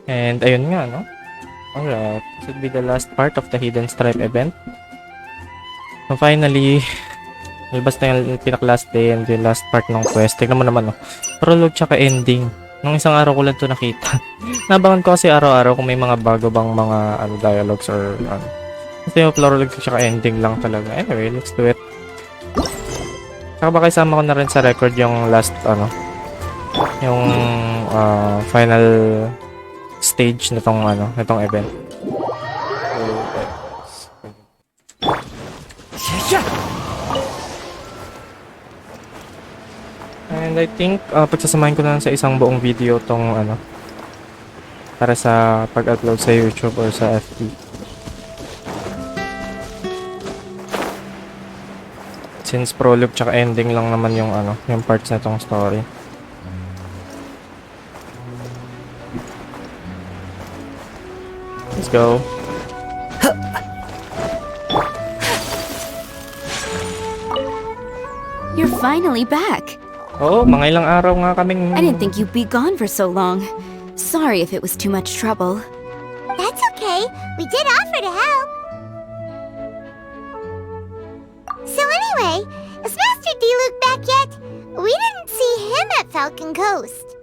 And ayun nga, no? Alright, this would be the last part of the Hidden Strife event. So finally, labas na yung pinaka-last day and yung last part ng quest. Tignan mo naman, no? Prologue tsaka ending. Nung isang araw ko lang ito nakita. Nabangan ko kasi araw-araw kung may mga bago bang mga dialogues or ano. Kasi yung prologue tsaka ending lang talaga. Anyway, let's do it. Saka baka isama ko na rin sa record yung last, yung final stage nitong nitong event. And I think pagsasamahin ko na sa isang buong video tong para sa pag-upload sa YouTube or sa FB. Since prologue tsaka ending lang naman yung yung parts na tong story. Let's go. You're finally back. Oh, mga ilang araw nga kaming... I didn't think you'd be gone for so long. Sorry if it was too much trouble. That's okay. We did offer to help. So anyway, is Master D-Luke back yet? We didn't see him at Falcon Coast.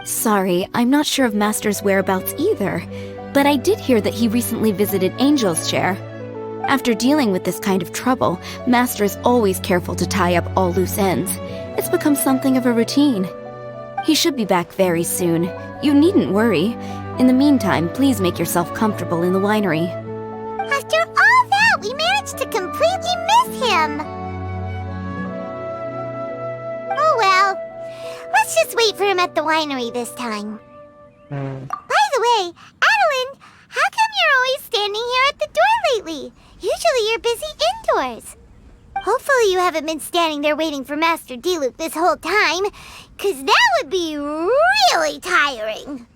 Sorry, I'm not sure of Master's whereabouts either. But I did hear that he recently visited Angel's Share. After dealing with this kind of trouble, Master is always careful to tie up all loose ends. It's become something of a routine. He should be back very soon. You needn't worry. In the meantime, please make yourself comfortable in the winery. After all that, we managed to completely miss him. Oh well. Let's just wait for him at the winery this time. By the way, Adeline, how come you're always standing here at the door lately? Usually you're busy indoors. Hopefully you haven't been standing there waiting for Master D-Luke this whole time, 'cause that would be really tiring.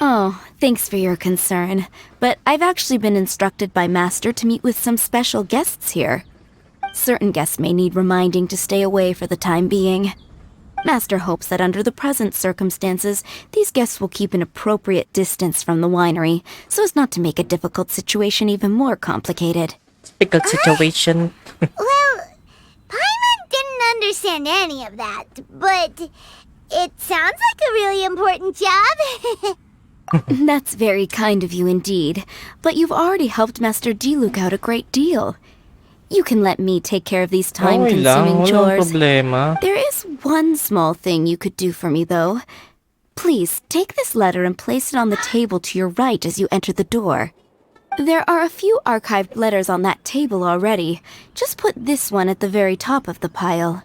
Oh, thanks for your concern. But I've actually been instructed by Master to meet with some special guests here. Certain guests may need reminding to stay away for the time being. Master hopes that under the present circumstances, these guests will keep an appropriate distance from the winery, so as not to make a difficult situation even more complicated. Difficult situation. Well, Paimon didn't understand any of that, but it sounds like a really important job. That's very kind of you indeed, but you've already helped Master D-Luke out a great deal. You can let me take care of these time-consuming chores. Problema. There is one small thing you could do for me, though. Please, take this letter and place it on the table to your right as you enter the door. There are a few archived letters on that table already. Just put this one at the very top of the pile.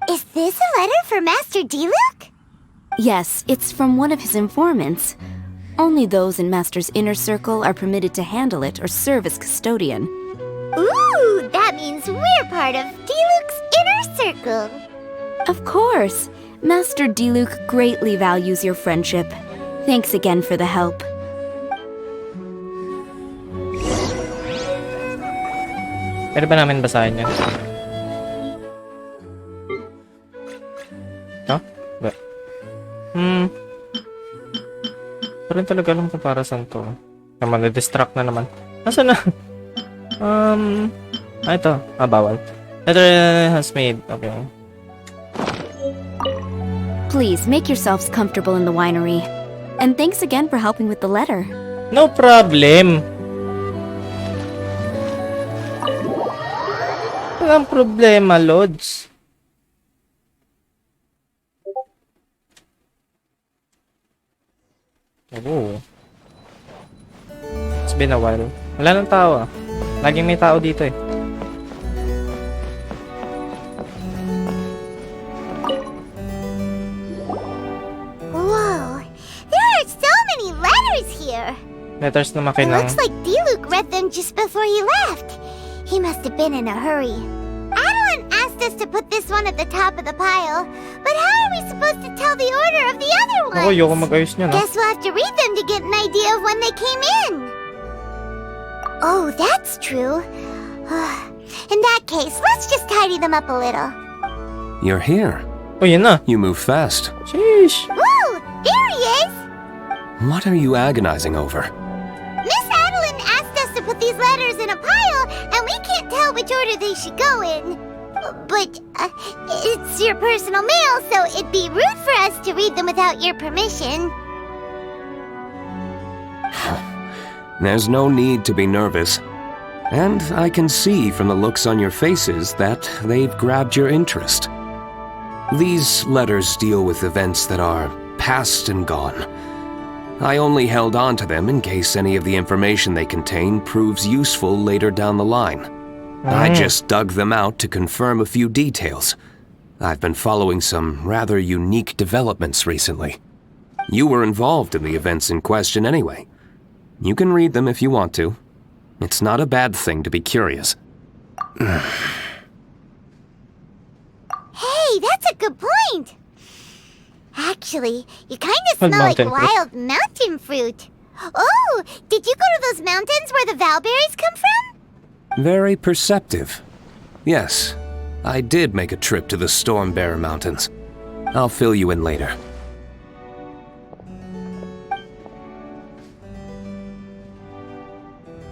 Is this a letter for Master D-Luke? Yes, it's from one of his informants. Only those in Master's inner circle are permitted to handle it or serve as custodian. Ooh, that means we're part of D-Luke's inner circle. Of course. Master D-Luke greatly values your friendship. Thanks again for the help. Pwede ba namin basahin yan? No? Ba? Pero talaga alam kung para saan to. Naman, na-distract na naman. Nasaan na? Ito. Bawal. Letter has made. Okay. Please, make yourselves comfortable in the winery. And thanks again for helping with the letter. No problem. Walang problema, Lods. Oh. It's been a while. Wala nang tao Laging may tao dito Whoa, there are so many letters here. Letters na It makinang. looks like D-Luke read them just before he left. He must have been in a hurry. Adeline asked us to put this one at the top of the pile, but how are we supposed to tell the order of the other ones? Ako, ayoko mag-ayos niya, no? Guess we'll have to read them to get an idea of when they came in. Oh, that's true. In that case, let's just tidy them up a little. You're here. Oh, yan na. You move fast. Sheesh. Woo! There he is! What are you agonizing over? Miss Adeline asked us to put these letters in a pile, and we can't tell which order they should go in. But it's your personal mail, so it'd be rude for us to read them without your permission. There's no need to be nervous. And I can see from the looks on your faces that they've grabbed your interest. These letters deal with events that are past and gone. I only held on to them in case any of the information they contain proves useful later down the line. I just dug them out to confirm a few details. I've been following some rather unique developments recently. You were involved in the events in question anyway. You can read them if you want to. It's not a bad thing to be curious. Hey, that's a good point. Actually, you kind of smell like mountain fruit. wild mountain fruit. Oh, did you go to those mountains where the valberries come from? Very perceptive. Yes, I did make a trip to the Storm Bear Mountains. I'll fill you in later.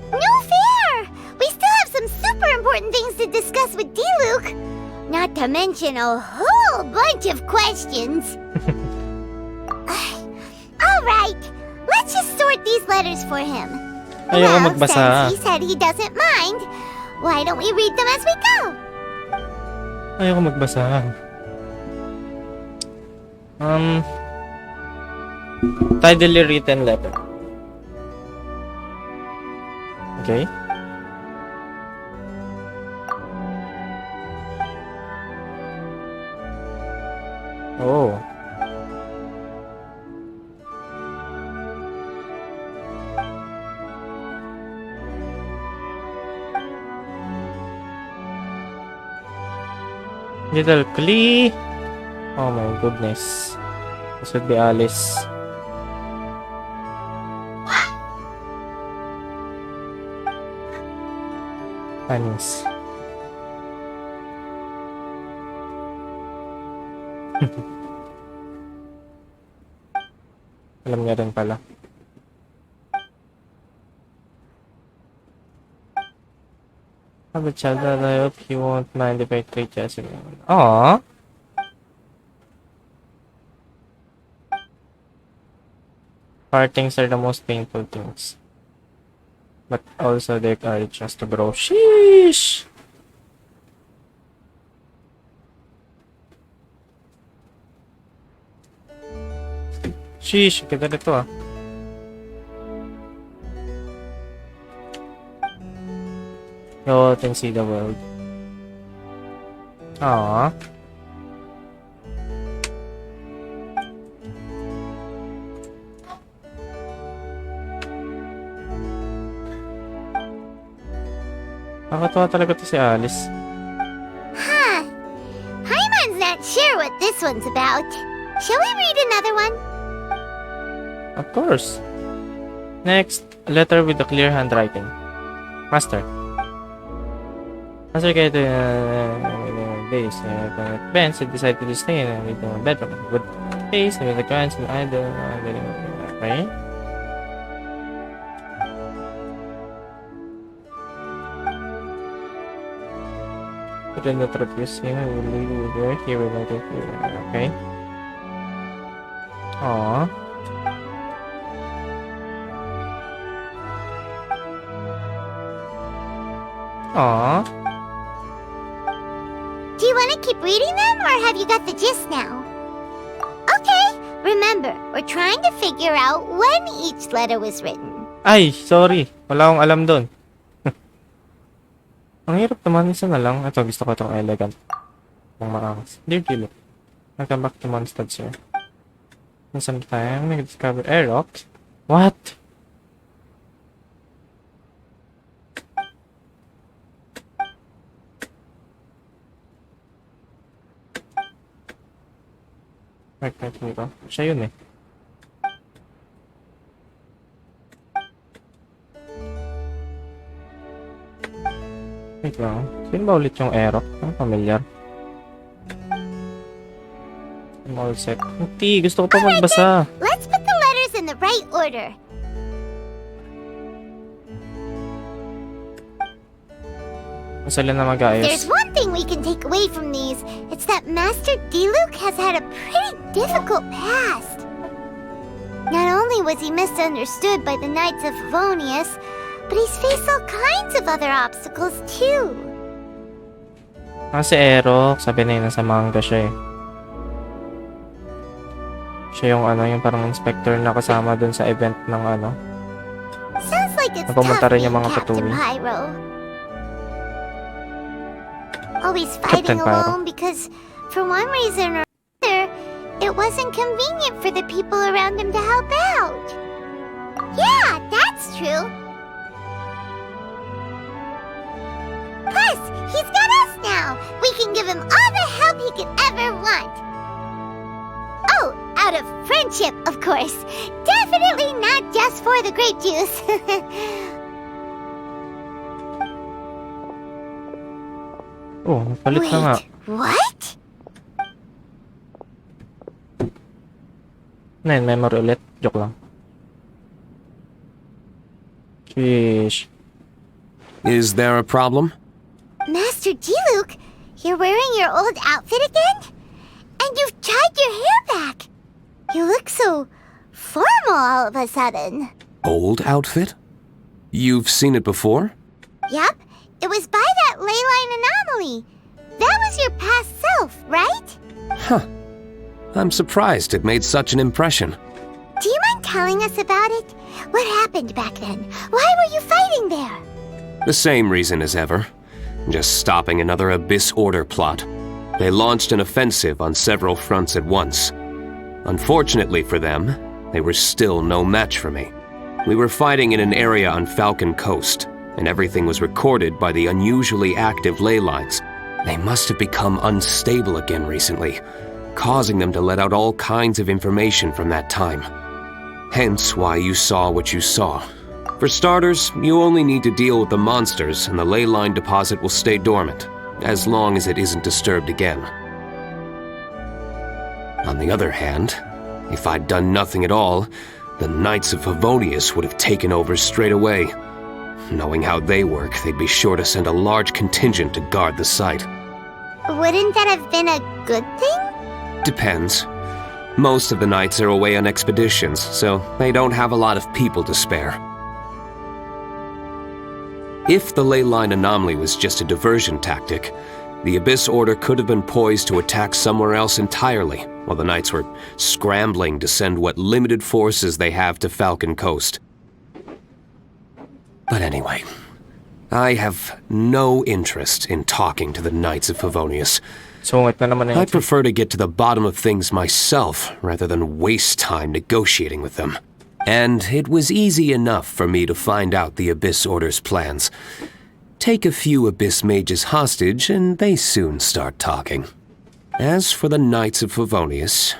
No fair! We still have some super important things to discuss with D-Luke. Not to mention a whole bunch of questions. Alright, let's just sort these letters for him. Ayoko magbasa. Since he said he doesn't mind, why don't we read them as we go? Ayoko magbasa. Tidily written letter. Okay. Oh. Little Klee. Oh my goodness. This would be Alice. Anis. Alam niya rin pala. Have a child that I hope he won't mind if I treat you as a woman. Aww. Partings are the most painful things. But also they encourage us to grow. Sheesh! Sheesh, kita nito ah. Go out and see the world. Aww. Nakakatawa talaga to si Alice. Huh. Paimon's not sure what this one's about. Shall we read another one? Of course. Next, a letter with a clear handwriting. Master. Master kaya ito days. Benz had decided to stay in the bedroom. Good face, with the clients and idol. Okay. But then the truth is, you will leave with work, he will not take you. Okay. Aww. Aww. Do you want to keep reading them, or have you got the gist now? Okay, remember, we're trying to figure out when each letter was written. Ay, sorry. Wala akong alam doon. Ang hirap naman, isa na lang. Ito, gusto ko itong elegant. Ang maangas. Dear Gilo, welcome back to Mondstadt, sir. In some time, we discover air rocks. What? Wait, dito. Siya yun eh. Wait lang. Sino ba ulit yung Aerox? Ang familiar. I'm all set. Hindi, gusto ko pa magbasa. Let's put the letters in the right order. Sila na mag-ayos. There's one thing we can take away from these. It's that Master Diluc has had a pretty difficult past. Not only was he misunderstood by the Knights of Favonius, but he's faced all kinds of other obstacles too. Si Ero, sabi na yun sa manga siya eh. Siya yung yung parang inspector na kasama dun sa event ng Sounds like it's Napumunta tough rin being yung mga Captain patuloy. Pyro. Always Captain fighting Pyro. alone because, for one reason or another, it wasn't convenient for the people around him to help out. Yeah, that's true. Plus, he's got us now. We can give him all the help he could ever want. Oh, out of friendship, of course. Definitely not just for the grape juice. Oh, palit na nga. What? Yun, memory ulit. Joke lang. Sheesh. Is there a problem? Master Diluc, you're wearing your old outfit again? And you've tied your hair back. You look so formal all of a sudden. Old outfit? You've seen it before? Yup, it was by that ley line anomaly. That was your past self, right? Huh. I'm surprised it made such an impression. Do you mind telling us about it? What happened back then? Why were you fighting there? The same reason as ever. Just stopping another Abyss Order plot. They launched an offensive on several fronts at once. Unfortunately for them, they were still no match for me. We were fighting in an area on Falcon Coast, and everything was recorded by the unusually active ley lines. They must have become unstable again recently, causing them to let out all kinds of information from that time. Hence why you saw what you saw. For starters, you only need to deal with the monsters and the ley line deposit will stay dormant, as long as it isn't disturbed again. On the other hand, if I'd done nothing at all, the Knights of Favonius would have taken over straight away. Knowing how they work, they'd be sure to send a large contingent to guard the site. Wouldn't that have been a good thing? Depends. Most of the knights are away on expeditions, so they don't have a lot of people to spare. If the ley line anomaly was just a diversion tactic, the Abyss Order could have been poised to attack somewhere else entirely, while the knights were scrambling to send what limited forces they have to Falcon Coast. But anyway, I have no interest in talking to the Knights of Favonius. Sungit na naman I prefer to get to the bottom of things myself rather than waste time negotiating with them. And it was easy enough for me to find out the Abyss Order's plans. Take a few Abyss mages hostage and they soon start talking. As for the Knights of Favonius,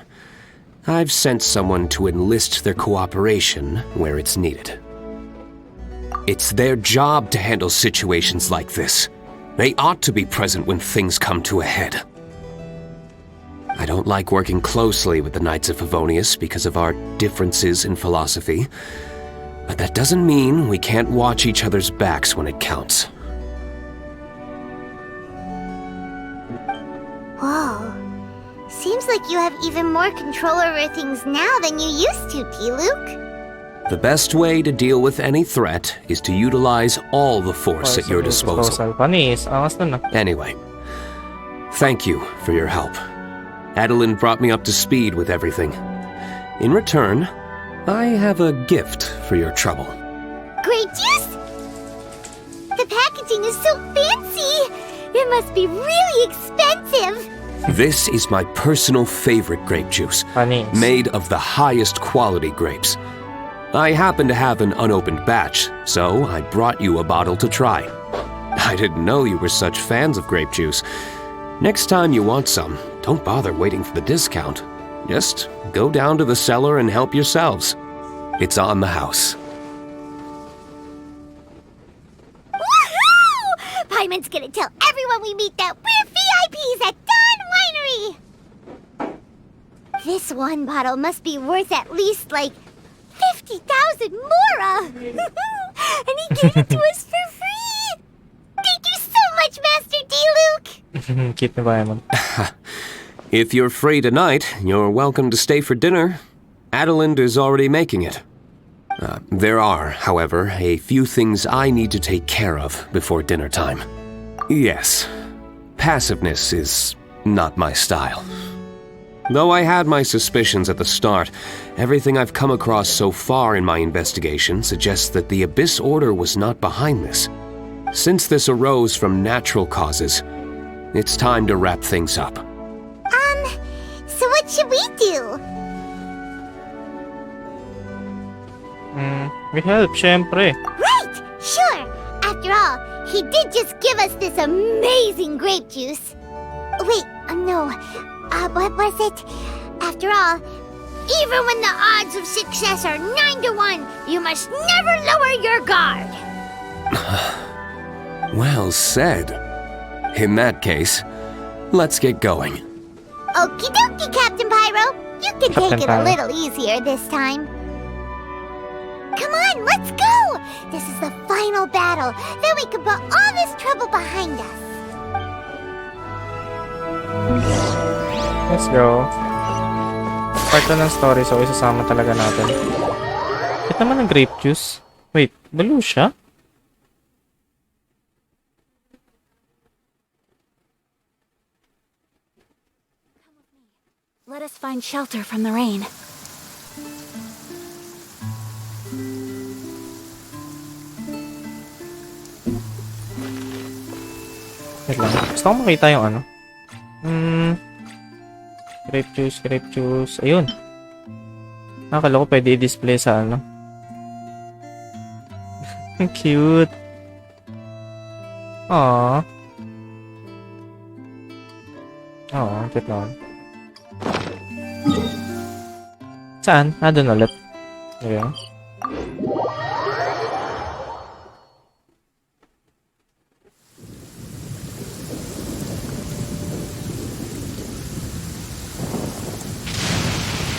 I've sent someone to enlist their cooperation where it's needed. It's their job to handle situations like this. They ought to be present when things come to a head. I don't like working closely with the Knights of Favonius because of our differences in philosophy, but that doesn't mean we can't watch each other's backs when it counts. Whoa. Seems like you have even more control over things now than you used to, Diluc. The best way to deal with any threat is to utilize all the force at your disposal. Panis, angas na. Anyway, thank you for your help. Adeline brought me up to speed with everything. In return, I have a gift for your trouble. Grape juice? The packaging is so fancy! It must be really expensive! This is my personal favorite grape juice, Panis. made of the highest quality grapes. I happen to have an unopened batch, so I brought you a bottle to try. I didn't know you were such fans of grape juice. Next time you want some, don't bother waiting for the discount. Just go down to the cellar and help yourselves. It's on the house. Woohoo! Paimon's gonna tell everyone we meet that we're VIPs at Dawn Winery! This one bottle must be worth at least, like, 50,000 mora! And he gave it to us for free! Thank you so much, Master D-Luke! Cute na Paimon. If you're free tonight, you're welcome to stay for dinner. Adeline is already making it. There are, however, a few things I need to take care of before dinner time. Yes, passiveness is not my style. Though I had my suspicions at the start, everything I've come across so far in my investigation suggests that the Abyss Order was not behind this. Since this arose from natural causes, it's time to wrap things up. So what should we do? We help, syempre. Right! Sure! After all, he did just give us this amazing grape juice. Wait, no. What was it? After all, even when the odds of success are 9 to 1, you must never lower your guard. Well said. In that case, let's get going. Okie dokie, Captain Pyro. You can Captain take it a Pyro. little easier this time. Come on, let's go! This is the final battle. Then we can put all this trouble behind us. Let's go. Part to ng story, so isasama talaga natin. Ito naman ang grape juice. Wait, blue siya? Let us find shelter from the rain. Wait lang. Gusto ko makita yung ano. Grape juice, grape juice. Ayun. Akala ko pwede i-display sa ano. Ang cute. Aww. Aww, cute naman. Saan? Doon ulit. Ayun.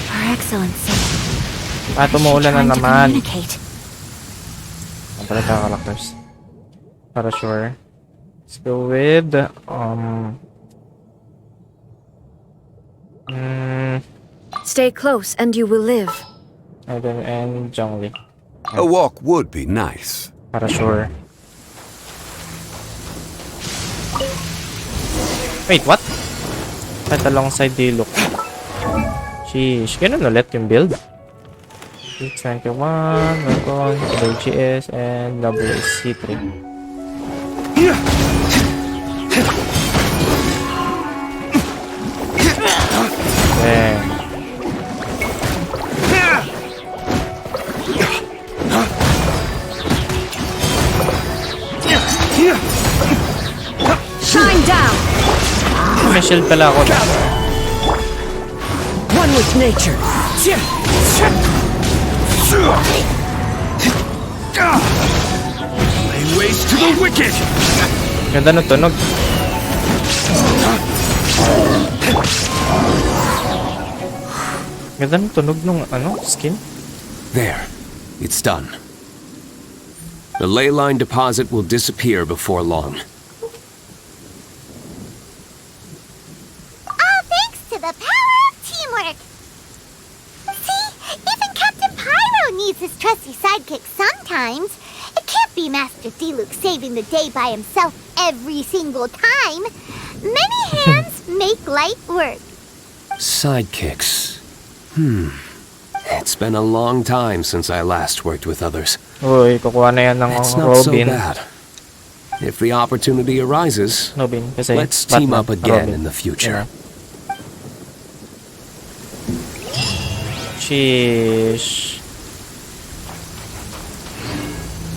Her Excellency. Tumuulan na Trying to naman. communicate. Ang pala characters. Para sure. Let's go with Stay close and you will live. Eden and Zhongli. A walk would be nice. Para sure. Wait, what? Right alongside the look. Sheesh. Ganun ulit yung build. 691, Welcome, WGS, and WC3. Damn. Shine down! May shield pala ako. One with nature. Lay waste to the wicked! Ganda ng tunog. Ganda ng tunog nung skin. There, it's done. The ley line deposit will disappear before long. All thanks to the power of teamwork. See, even Captain Pyro needs his trusty sidekick sometimes. It can't be Master D-Luke saving the day by himself every single time. Many hands make light work. Sidekicks. It's been a long time since I last worked with others. Uy, kukuha na yan ng It's not so Robin. bad. If the opportunity arises, Robin, kasi let's team Batman, up again Robin. in the future. Sheesh.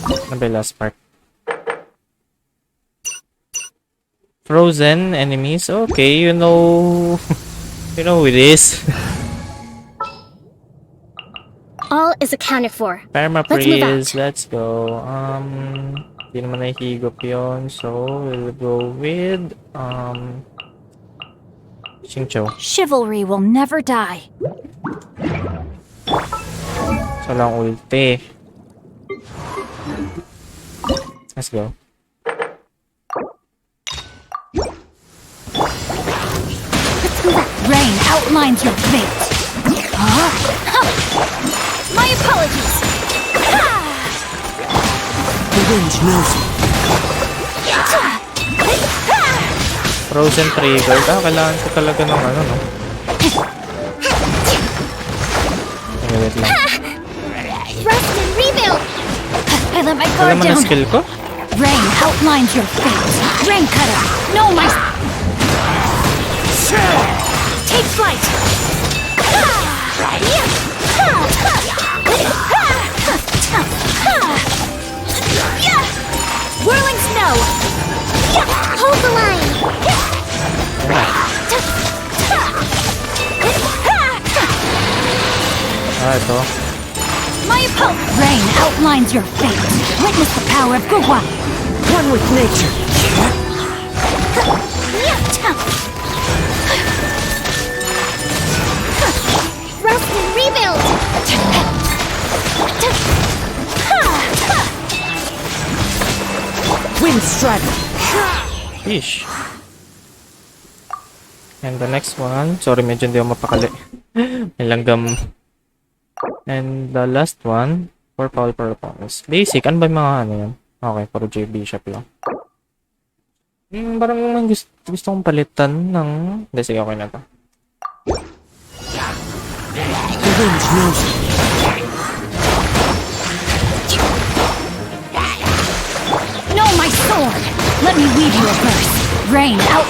Ano ba yung last part? Frozen enemies? Okay, you know... you know who it is. All is accounted for. Perma-freeze, let's go. Hindi naman nahihigop yun. So, we'll go with... Xingqiu. Chivalry will never die. Walang ulti. Let's go. Rain outlines your fate. Huh? My apologies. The wind knows you. Frozen trigger. Kailangan ko talaga ng ano, no? Wait lang. Rest and rebuild! I let my Alam guard mo na down. skill ko? Rain outlines your fate. Rain cutter. No, my. Take flight. Whirling snow. Hold the line! Ito. My opponent. Rain outlines your fate. Witness the power of Gugwa. One with nature. Rest and rebuild! Wind strike. Fish. And the next one. Sorry, medyo hindi ako mapakali. May langgam. And the last one. For power performance. Basic. Ano ba yung mga ano yan? Okay, for J Bishop lang. Parang gusto kong palitan ng... Hindi, sige, okay na to. The wind knows you. No, my sword. Let me weave you a verse. Rain out.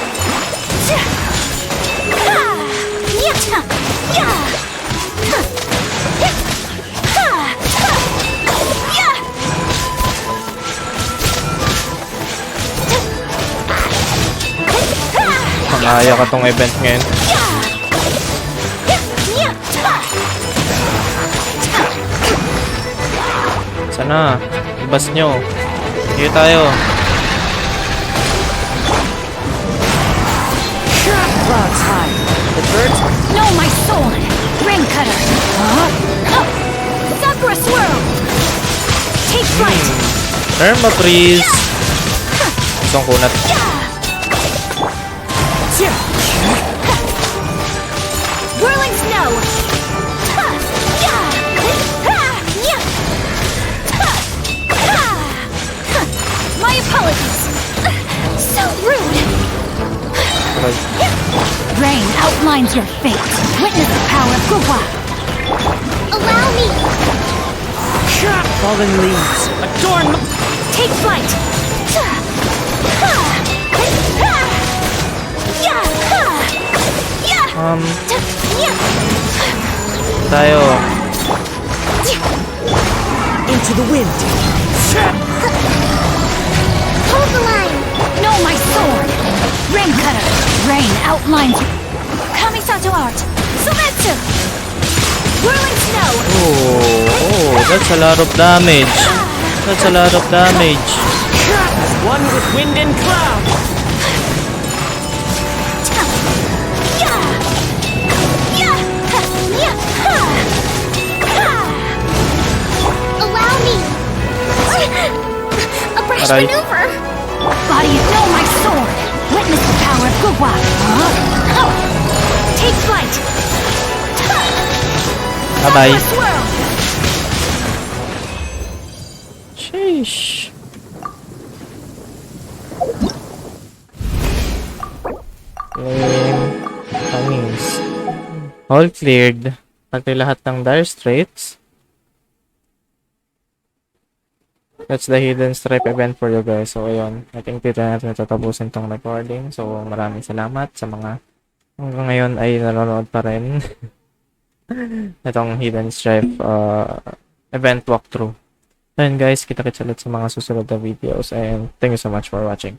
Pangaya ka tong event ngayon. Sana, ibas nyo. Sige tayo. Clouds high. The birds. No, my sword. Rain cutter. Sakura swirl. Take flight. Thermo freeze. Isang kunat. Whirling snow. My apologies. So rude. Rain outlines your fate. Witness the power of Gugwa. Allow me! Fallen leaves. Adorn. Take flight. Tayo. Into the wind. Hold the line! No, my sword. Rain cutter. Rain outlines. Kamisato art. Sumetsu. Whirling snow. Oh, that's a lot of damage. That's a lot of damage. As one with wind and cloud. Allow me! A brush Aray. maneuver! Body of no, my sword. Witness the power of Gugwa. Take flight. Bye-bye. Sakura swirl. Sheesh. Timings. All cleared. Pati lahat ng Dire Straits. That's the Hidden Stripe event for you guys. So, ayun. I think dito natin natatapusin tong recording. So, maraming salamat sa mga hanggang ngayon ay nanonood pa rin. Itong Hidden Stripe event walkthrough. Ayun guys, kita-kits ulit sa mga susunod na videos. And thank you so much for watching.